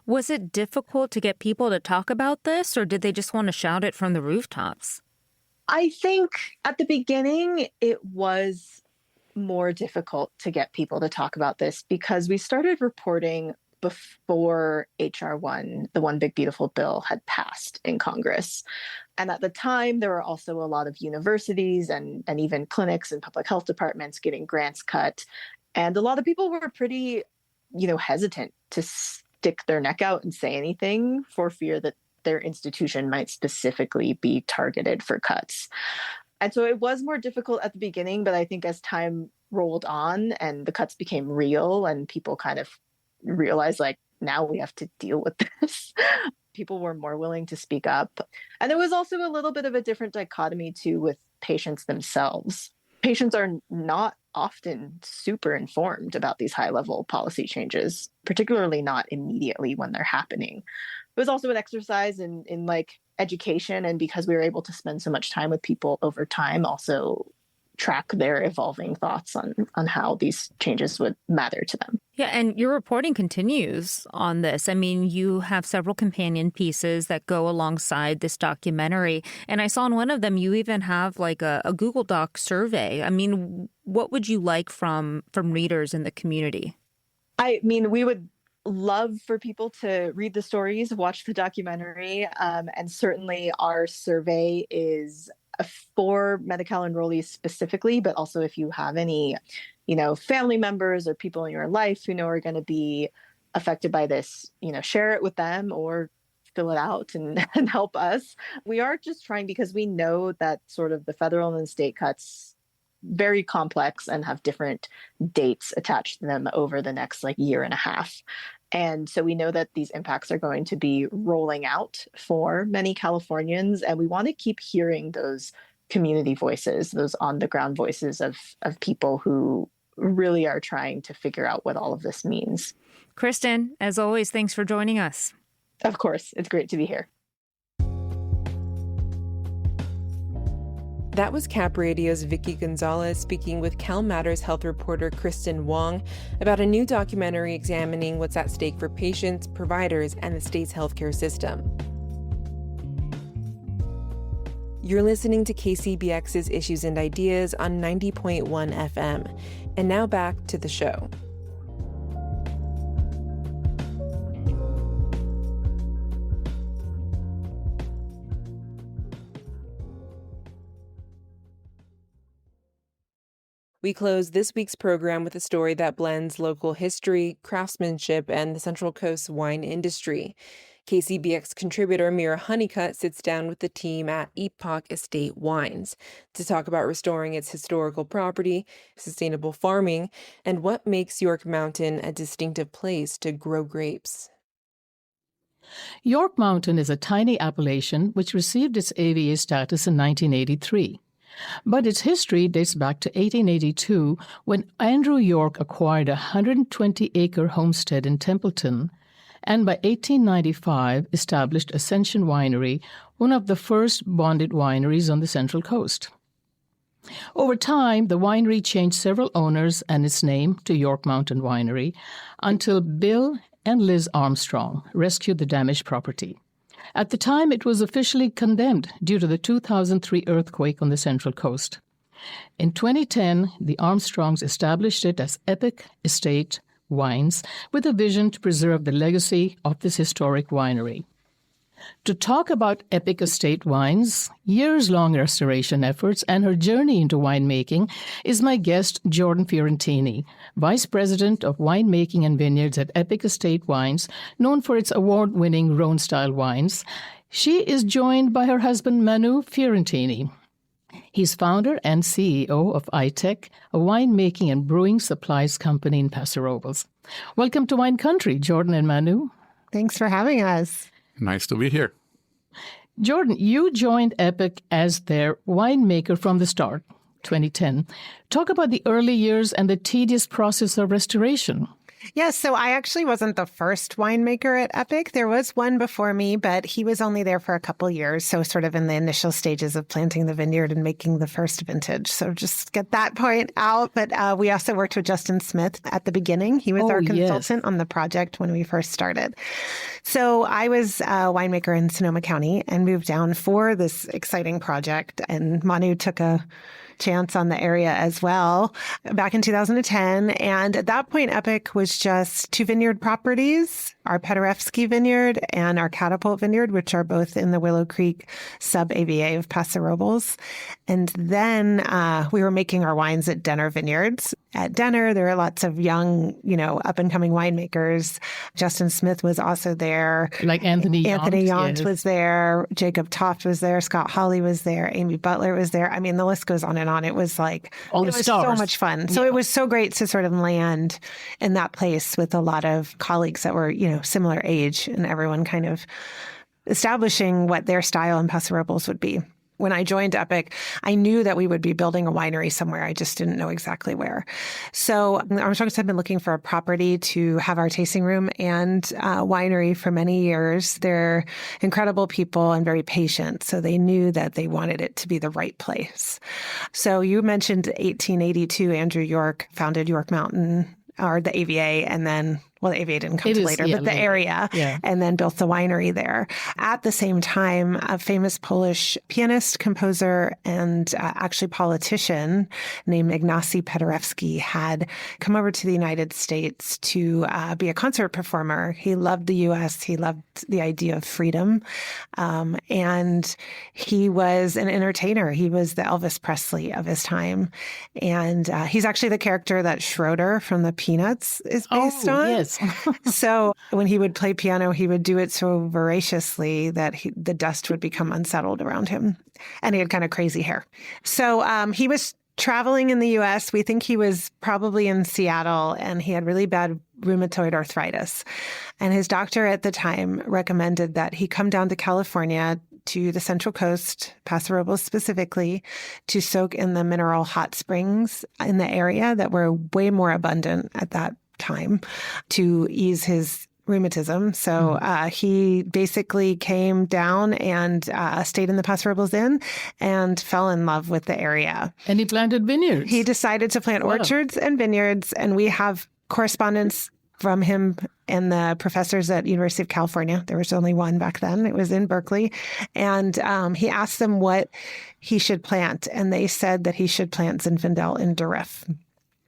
Was it difficult to get people to talk about this, or did they just want to shout it from the rooftops? I think at the beginning, it was more difficult to get people to talk about this because we started reporting before H.R. 1, the One Big Beautiful Bill, had passed in Congress. And at the time, there were also a lot of universities and even clinics and public health departments getting grants cut. And a lot of people were pretty, hesitant to stick their neck out and say anything for fear that their institution might specifically be targeted for cuts. And so it was more difficult at the beginning, but I think as time rolled on and the cuts became real and people kind of realized now we have to deal with this, people were more willing to speak up. And there was also a little bit of a different dichotomy too with patients themselves. patients are not often super informed about these high-level policy changes, particularly not immediately when they're happening. It was also an exercise in like education, and because we were able to spend so much time with people over time, also track their evolving thoughts on how these changes would matter to them. Yeah, and your reporting continues on this. I mean, you have several companion pieces that go alongside this documentary. And I saw in one of them, you even have like a Google Doc survey. I mean, what would you like from readers in the community? I mean, we would love for people to read the stories, watch the documentary, and certainly our survey is for Medi-Cal enrollees specifically, but also if you have any, family members or people in your life who are going to be affected by this, share it with them or fill it out and help us. We are just trying, because we know that sort of the federal and state cuts very complex and have different dates attached to them over the next year and a half. And so we know that these impacts are going to be rolling out for many Californians, and we want to keep hearing those community voices, those on-the-ground voices of people who really are trying to figure out what all of this means. Kristen, as always, thanks for joining us. Of course, it's great to be here. That was CapRadio's Vicki Gonzalez speaking with CalMatters health reporter Kristen Hwang about a new documentary examining what's at stake for patients, providers, and the state's healthcare system. You're listening to KCBX's Issues and Ideas on 90.1 FM. And now back to the show. We close this week's program with a story that blends local history, craftsmanship, and the Central Coast wine industry. KCBX contributor Mira Honeycutt sits down with the team at Epoch Estate Wines to talk about restoring its historical property, sustainable farming, and what makes York Mountain a distinctive place to grow grapes. York Mountain is a tiny appellation which received its AVA status in 1983. But its history dates back to 1882, when Andrew York acquired a 120-acre homestead in Templeton, and by 1895 established Ascension Winery, one of the first bonded wineries on the Central Coast. Over time, the winery changed several owners and its name to York Mountain Winery, until Bill and Liz Armstrong rescued the damaged property. At the time, it was officially condemned due to the 2003 earthquake on the Central Coast. In 2010, the Armstrongs established it as Epoch Estate Wines with a vision to preserve the legacy of this historic winery. To talk about Epoch Estate Wines, years-long restoration efforts, and her journey into winemaking is my guest, Jordan Fiorentini, Vice President of Winemaking and Vineyards at Epoch Estate Wines, known for its award-winning Rhone-style wines. She is joined by her husband, Manu Fiorentini. He's founder and CEO of iTech, a winemaking and brewing supplies company in Paso Robles. Welcome to Wine Country, Jordan and Manu. Thanks for having us. Nice to be here. Jordan, you joined Epoch as their winemaker from the start, 2010. Talk about the early years and the tedious process of restoration. Yes, so I actually wasn't the first winemaker at Epoch. There was one before me, but he was only there for a couple years, so sort of in the initial stages of planting the vineyard and making the first vintage. So just get that point out. But we also worked with Justin Smith at the beginning. He was our consultant on the project when we first started. So I was a winemaker in Sonoma County and moved down for this exciting project, and Manu took a chance on the area as well back in 2010. And at that point, Epoch was just two vineyard properties, our Pedorevsky Vineyard and our Catapult Vineyard, which are both in the Willow Creek sub-AVA of Paso Robles. And then we were making our wines at Denner Vineyards. At Denner, there are lots of young, up-and-coming winemakers. Justin Smith was also there. Like Anthony Yont was there. Jacob Toft was there. Scott Hawley was there. Amy Butler was there. I mean, the list goes on and on. It was like, all the stars. So much fun. So it was so great to sort of land in that place with a lot of colleagues that were, similar age, and everyone kind of establishing what their style in Paso Robles would be. when I joined Epoch, I knew that we would be building a winery somewhere. I just didn't know exactly where. So Armstrongs had been looking for a property to have our tasting room and winery for many years. They're incredible people and very patient. So they knew that they wanted it to be the right place. So you mentioned 1882, Andrew York founded York Mountain, or the AVA, and then, well, the AVA didn't come till later, but the area, and then built the winery there. At the same time, a famous Polish pianist, composer, and actually politician named Ignacy Paderewski had come over to the United States to be a concert performer. He loved the U.S. He loved the idea of freedom. And he was an entertainer. He was the Elvis Presley of his time. And he's actually the character that Schroeder from the Peanuts is based on. Yes. So when he would play piano, he would do it so voraciously that the dust would become unsettled around him. And he had kind of crazy hair. So he was traveling in the U.S. We think he was probably in Seattle, and he had really bad rheumatoid arthritis. And his doctor at the time recommended that he come down to California, to the Central Coast, Paso Robles specifically, to soak in the mineral hot springs in the area that were way more abundant at that time to ease his rheumatism. So he basically came down and stayed in the Paso Robles Inn and fell in love with the area. And he planted vineyards. He decided to plant orchards and vineyards, and we have correspondence from him and the professors at University of California. There was only one back then. It was in Berkeley. And he asked them what he should plant, and they said that he should plant Zinfandel in Durif.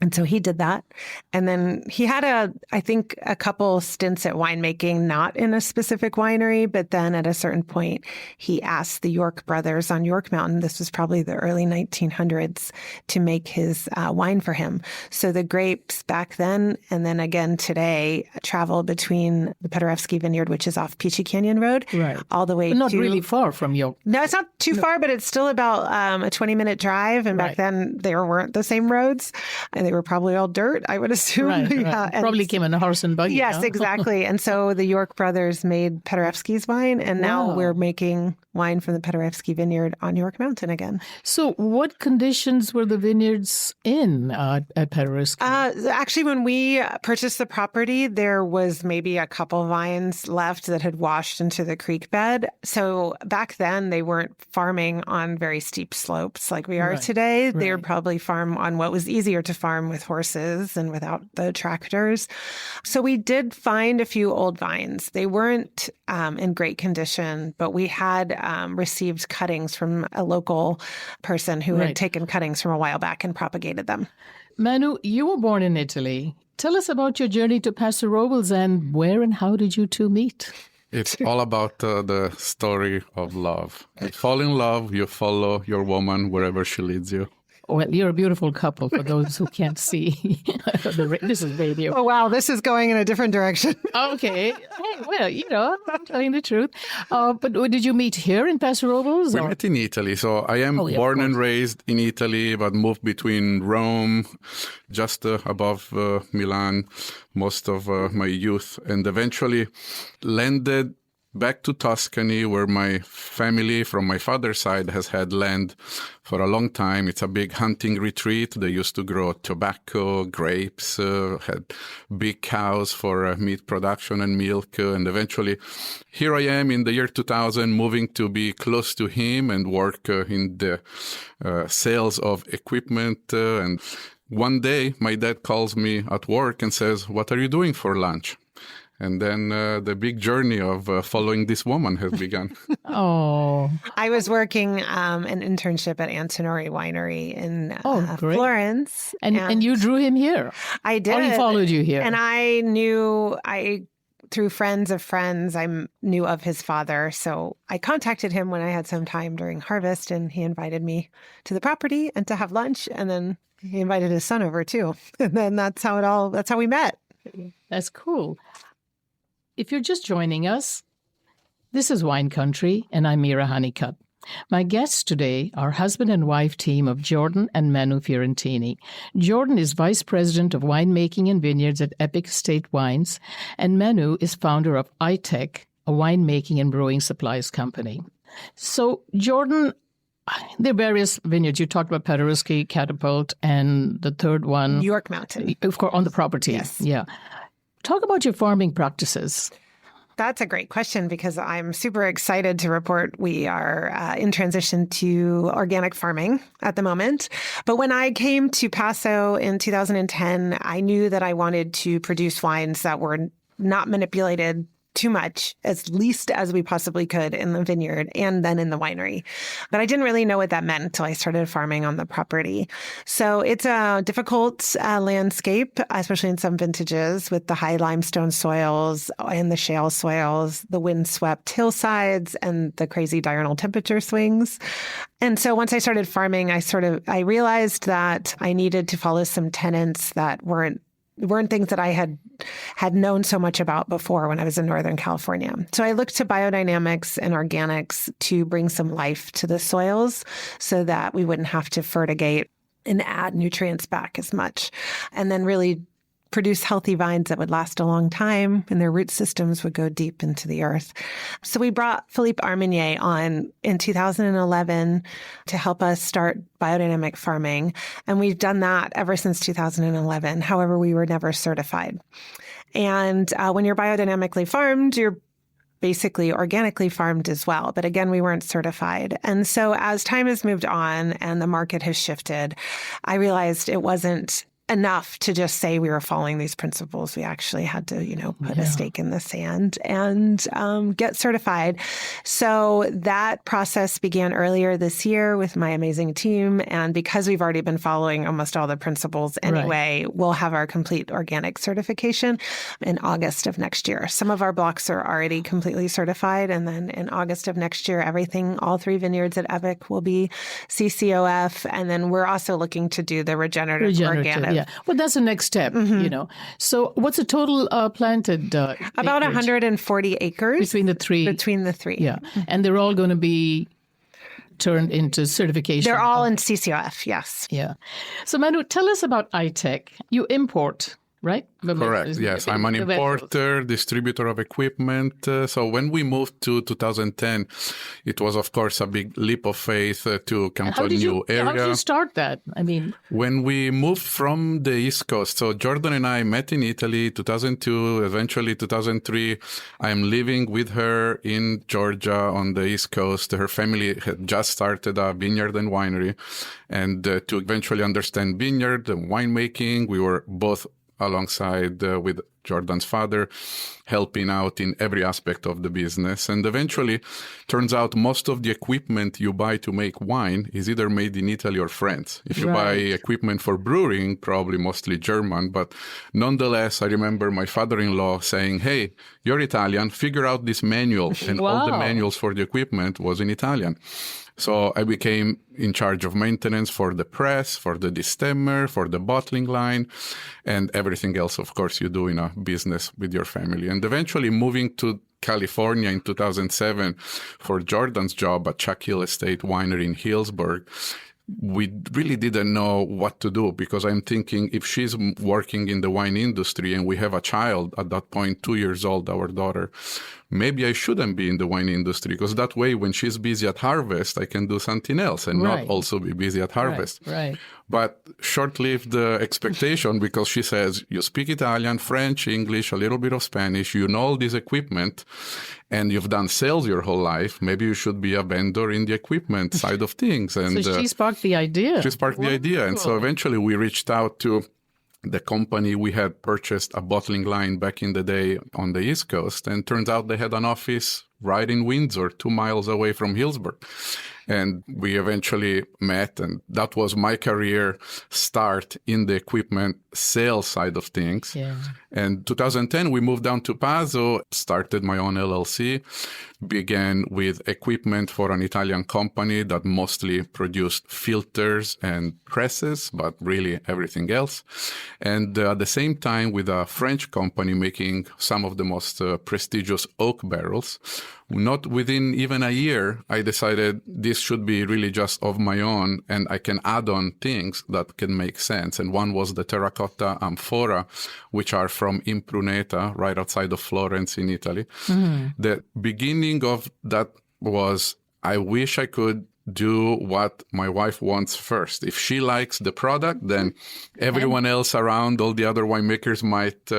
And so he did that. And then he had I think a couple stints at winemaking, not in a specific winery, but then at a certain point, he asked the York brothers on York Mountain, this was probably the early 1900s, to make his wine for him. So the grapes back then, and then again today, travel between the Paderewski Vineyard, which is off Peachy Canyon Road, all the way not really far from York. No, it's not too far, but it's still about a 20-minute drive. And back then, there weren't the same roads. And they were probably all dirt, I would assume. Right. Probably came in a horse and buggy. Yes, exactly. And so the York brothers made Paderewski's wine, and now we're making wine from the Paderewski Vineyard on York Mountain again. So what conditions were the vineyards in at Paderewski? Actually, when we purchased the property, there was maybe a couple vines left that had washed into the creek bed. So back then, they weren't farming on very steep slopes like we are today. They would probably farm on what was easier to farm with horses and without the tractors. So we did find a few old vines. They weren't in great condition, but we had received cuttings from a local person who had taken cuttings from a while back and propagated them. Manu, you were born in Italy. Tell us about your journey to Paso Robles, and where and how did you two meet? It's all about the story of love. You fall in love, you follow your woman wherever she leads you. Well, you're a beautiful couple for those who can't see. This is radio. Oh, wow. This is going in a different direction. Okay. Hey, well, I'm telling the truth. But did you meet here in Paso Robles? We met in Italy. So I am born and raised in Italy, but moved between Rome, just above Milan, most of my youth, and eventually landed back to Tuscany, where my family from my father's side has had land for a long time. It's a big hunting retreat. They used to grow tobacco, grapes, had big cows for meat production and milk. And eventually, here I am in the year 2000, moving to be close to him and work in the sales of equipment. And one day, my dad calls me at work and says, "What are you doing for lunch?" And then the big journey of following this woman has begun. Oh. I was working an internship at Antinori Winery in Florence. And you drew him here? I did. Or he followed you here? And through friends of friends, I knew of his father. So I contacted him when I had some time during harvest, and he invited me to the property and to have lunch. And then he invited his son over too. And then that's how we met. That's cool. If you're just joining us, this is Wine Country, and I'm Mira Honeycutt. My guests today are husband and wife team of Jordan and Manu Fiorentini. Jordan is vice president of winemaking and vineyards at Epoch Estate Wines, and Manu is founder of iTech, a winemaking and brewing supplies company. So, Jordan, there are various vineyards. You talked about Paderewski, Catapult, and the third one, York Mountain. Of course, on the property. Yes. Yeah. Talk about your farming practices. That's a great question because I'm super excited to report we are in transition to organic farming at the moment. But when I came to Paso in 2010, I knew that I wanted to produce wines that were not manipulated too much, as least as we possibly could in the vineyard and then in the winery. But I didn't really know what that meant until I started farming on the property. So it's a difficult landscape, especially in some vintages with the high limestone soils and the shale soils, the windswept hillsides and the crazy diurnal temperature swings. And so once I started farming, I realized that I needed to follow some tenets that weren't things that I had known so much about before when I was in Northern California. So I looked to biodynamics and organics to bring some life to the soils so that we wouldn't have to fertigate and add nutrients back as much. And then really produce healthy vines that would last a long time and their root systems would go deep into the earth. So we brought Philippe Armenier on in 2011 to help us start biodynamic farming. And we've done that ever since 2011. However, we were never certified. And when you're biodynamically farmed, you're basically organically farmed as well. But again, we weren't certified. And so as time has moved on and the market has shifted, I realized it wasn't enough to just say we were following these principles. We actually had to, put a stake in the sand and get certified. So that process began earlier this year with my amazing team. And because we've already been following almost all the principles anyway, we'll have our complete organic certification in August of next year. Some of our blocks are already completely certified. And then in August of next year, all 3 vineyards at Epoch will be CCOF. And then we're also looking to do the regenerative organic. Yeah. Well, that's the next step, So what's the total planted? About 140 acres. Between the three. Yeah. And they're all going to be turned into certification. They're all in CCOF, yes. Yeah. So Manu, tell us about iTech. You import, right? Correct. Yes, I'm an importer, distributor of equipment. So when we moved to 2010, it was, of course, a big leap of faith to come to a new area. How did you start that? When we moved from the East Coast, so Jordan and I met in Italy 2002, eventually 2003. I'm living with her in Georgia on the East Coast. Her family had just started a vineyard and winery. And to eventually understand vineyard and winemaking, we were both alongside with Jordan's father, helping out in every aspect of the business. And eventually, turns out most of the equipment you buy to make wine is either made in Italy or France. If you buy equipment for brewing, probably mostly German. But nonetheless, I remember my father-in-law saying, hey, you're Italian, figure out this manual. And all the manuals for the equipment was in Italian. So I became in charge of maintenance for the press, for the distemmer, for the bottling line, and everything else, of course, you do in a business with your family. And eventually moving to California in 2007 for Jordan's job at Chuck Hill Estate Winery in Hillsburg, we really didn't know what to do because I'm thinking if she's working in the wine industry and we have a child at that point, 2 years old, our daughter, maybe I shouldn't be in the wine industry because that way when she's busy at harvest, I can do something else and not also be busy at harvest. Right. But short-lived expectation because she says, you speak Italian, French, English, a little bit of Spanish, you know all this equipment, and you've done sales your whole life. Maybe you should be a vendor in the equipment side of things. And so she sparked the idea. The idea. And so eventually we reached out to the company. We had purchased a bottling line back in the day on the East Coast. And turns out they had an office right in Windsor, 2 miles away from Hillsburg. And we eventually met, and that was my career start in the equipment sales side of things. Yeah. And 2010, we moved down to Paso, started my own LLC, began with equipment for an Italian company that mostly produced filters and presses, but really everything else. And at the same time, with a French company making some of the most prestigious oak barrels. Not within even a year, I decided this should be really just of my own and I can add on things that can make sense. And one was the terracotta amphora, which are from Impruneta, right outside of Florence in Italy. Mm-hmm. The beginning of that was, I wish I could do what my wife wants first. If she likes the product, then everyone else around, all the other winemakers might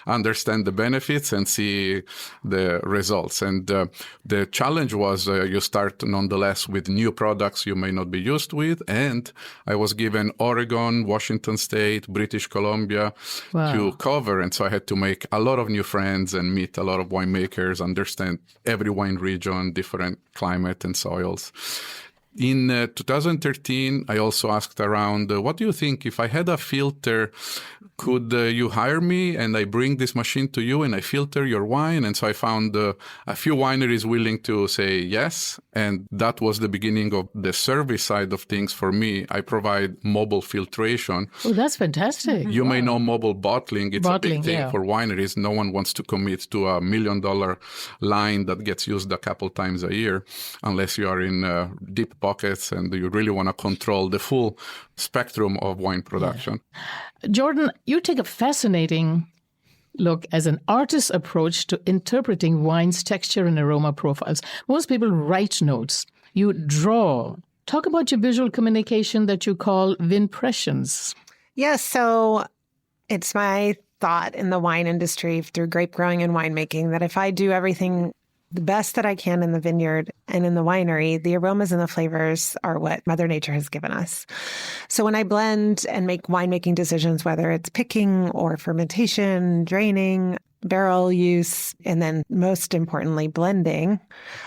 understand the benefits and see the results. And the challenge was you start nonetheless with new products you may not be used with. And I was given Oregon, Washington State, British Columbia to cover. And so I had to make a lot of new friends and meet a lot of winemakers, understand every wine region, different climate and soils. In 2013, I also asked around, what do you think if I had a filter, could you hire me and I bring this machine to you and I filter your wine? And so I found a few wineries willing to say yes. And that was the beginning of the service side of things for me. I provide mobile filtration. Oh, that's fantastic. You may know mobile bottling. It's a big thing for wineries. No one wants to commit to $1 million line that gets used a couple times a year unless you are in deep pockets and you really want to control the full spectrum of wine production. Jordan, you take a fascinating look as an artist's approach to interpreting wine's texture and aroma profiles. Most people write notes. You draw. Talk about your visual communication that you call vinpressions. Yes, so it's my thought in the wine industry through grape growing and winemaking that if I do everything the best that I can in the vineyard and in the winery, the aromas and the flavors are what Mother Nature has given us. So when I blend and make winemaking decisions, whether it's picking or fermentation, draining, barrel use, and then most importantly, blending,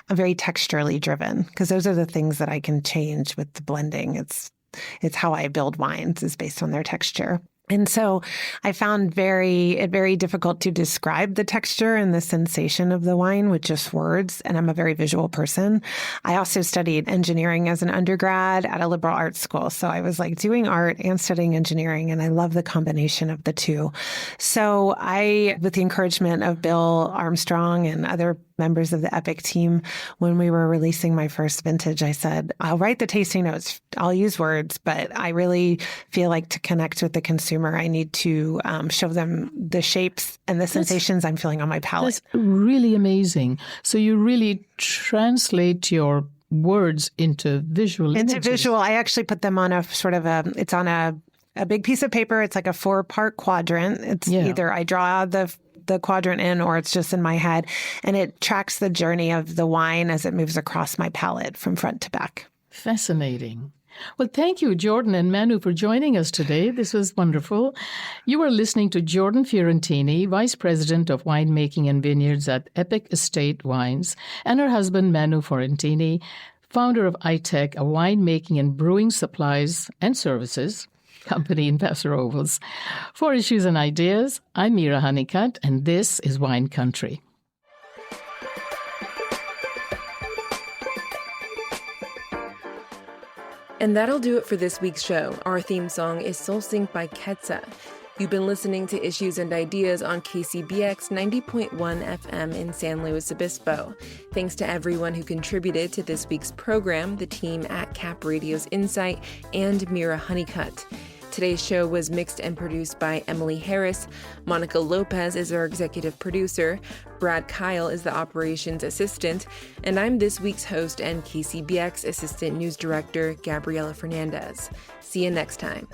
I'm very texturally driven because those are the things that I can change with the blending. It's how I build wines is based on their texture. And so I found it very difficult to describe the texture and the sensation of the wine with just words. And I'm a very visual person. I also studied engineering as an undergrad at a liberal arts school. So I was like doing art and studying engineering. And I love the combination of the two. So I, with the encouragement of Bill Armstrong and other members of the Epoch team, when we were releasing my first vintage, I said, I'll write the tasting notes. I'll use words, but I really feel like to connect with the consumer, I need to show them the shapes and the sensations I'm feeling on my palate. That's really amazing. So you really translate your words into visual images. Into visual. I actually put them on it's on a big piece of paper. It's like a 4-part quadrant. It's either I draw the quadrant in or it's just in my head. And it tracks the journey of the wine as it moves across my palate from front to back. Fascinating. Well, thank you, Jordan and Manu, for joining us today. This was wonderful. You are listening to Jordan Fiorentini, Vice President of Winemaking and Vineyards at Epoch Estate Wines, and her husband, Manu Fiorentini, founder of iTech, a winemaking and brewing supplies and services company in Paso Robles. For Issues and Ideas, I'm Mira Honeycutt, and this is Wine Country. And that'll do it for this week's show. Our theme song is Soul Sync by Ketsa. You've been listening to Issues and Ideas on KCBX 90.1 FM in San Luis Obispo. Thanks to everyone who contributed to this week's program, the team at CapRadio's Insight, and Mira Honeycutt. Today's show was mixed and produced by Emily Harris. Monica Lopez is our executive producer. Brad Kyle is the operations assistant. And I'm this week's host and KCBX assistant news director, Gabriela Fernandez. See you next time.